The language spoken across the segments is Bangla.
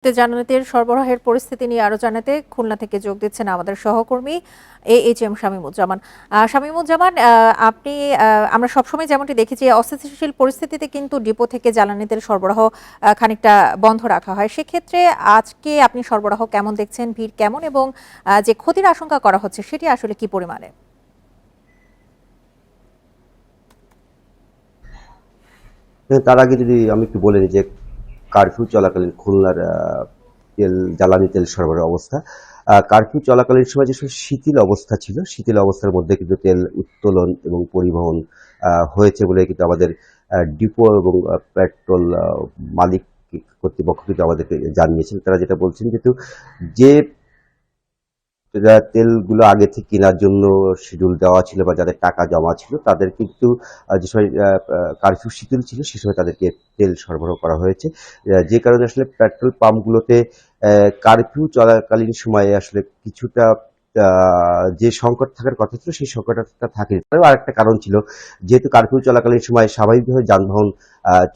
জ্বালানিতেল সরবরাহের পরিস্থিতি নিয়ে আরো জানাতে খুলনা থেকে যোগ দিচ্ছেন আমাদের সহকর্মী AHM শামীমুজ্জামান। শামীমুজ্জামান, আপনি আমরা সবসময় যেমনটি দেখেছি অস্থিতিশীল পরিস্থিতিতে কিন্তু ডিপো থেকে জ্বালানি তেল সরবরাহ খানিকটা বন্ধ রাখা হয়। সেক্ষেত্রে আজকে আপনি সরবরাহ কেমন দেখছেন, ভিড় কেমন এবং যে ক্ষতির আশঙ্কা করা হচ্ছে সেটি আসলে কি পরিমাণে? তার আগে যদি আমি একটু বলে নিই যে কারফিউ চলাকালীন খুলনার জ্বালানি তেল সরবরাহ অবস্থা। কারফিউ চলাকালীন সময় যে শিথিল অবস্থা ছিল, শিথিল অবস্থার মধ্যে কিন্তু তেল উত্তোলন এবং পরিবহন হয়েছে বলে কিন্তু আমাদের ডিপো এবং পেট্রোল মালিক কর্তৃপক্ষ কিন্তু আমাদেরকে জানিয়েছেন। তারা যেটা বলছেন যেহেতু যে তেলগুলো আগে থেকে কেনার জন্য শিডিউল দেওয়া ছিল বা যাদের টাকা জমা ছিল তাদের কিন্তু যে সময় কারফিউ শিথিল ছিল সে সময় তাদেরকে তেল সরবরাহ করা হয়েছে। যে কারণে আসলে পেট্রোল পাম্পগুলোতে কারফিউ চলাকালীন সময়ে আসলে কিছুটা যে সংকট থাকার কথা ছিল সেই সংকটটা থাকেনি। তারও আরেকটা কারণ ছিল, যেহেতু কারফিউ চলাকালীন সময় স্বাভাবিকভাবে যানবাহন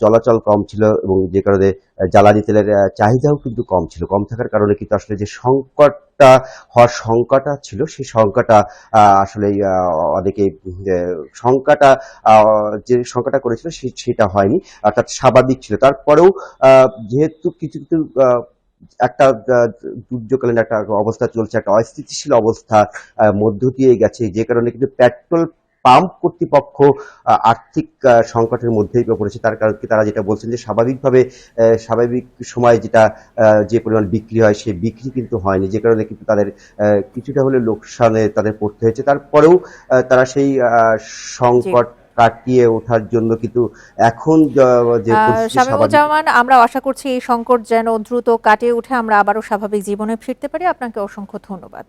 চলাচল কম ছিল এবং যে কারণে জ্বালানি তেলের চাহিদাও কিন্তু কম ছিল। কম থাকার কারণে কিন্তু আসলে যে সংকটটা হওয়ার শঙ্কাটা ছিল সেই শঙ্কাটা আসলে অনেকে শঙ্কাটা যে শঙ্কাটা করেছিল সেটা হয়নি, অর্থাৎ স্বাভাবিক ছিল। তারপরেও যেহেতু কিছু কিছু একটা দুর্যোগকালীন একটা অবস্থা চলছে, একটা অস্থিতিশীল অবস্থা মধ্য দিয়ে গেছে, যে কারণে কিন্তু পেট্রোল পাম্প কর্তৃপক্ষ আর্থিক সংকটের মধ্যেই পড়েছে। তার কারণ কি তারা যেটা বলছেন যে স্বাভাবিকভাবে স্বাভাবিক সময় যেটা যে পরিমাণ বিক্রি হয় সেই বিক্রি কিন্তু হয়নি, যে কারণে কিন্তু তাদের কিছুটা হলে লোকসানে তাদের পড়তে হয়েছে। তারপরেও তারা সেই জি, সংকট কাটিয়ে ওঠার জন্য কিন্তু এখন যে পরিস্থিতি স্বাভাবিক। শামীমুজ্জামান, আমরা আশা করছি এই সংকট যেন দ্রুত কাটিয়ে উঠে আমরা আবারও স্বাভাবিক জীবনে ফিরতে পারি। আপনাকে অসংখ্য ধন্যবাদ।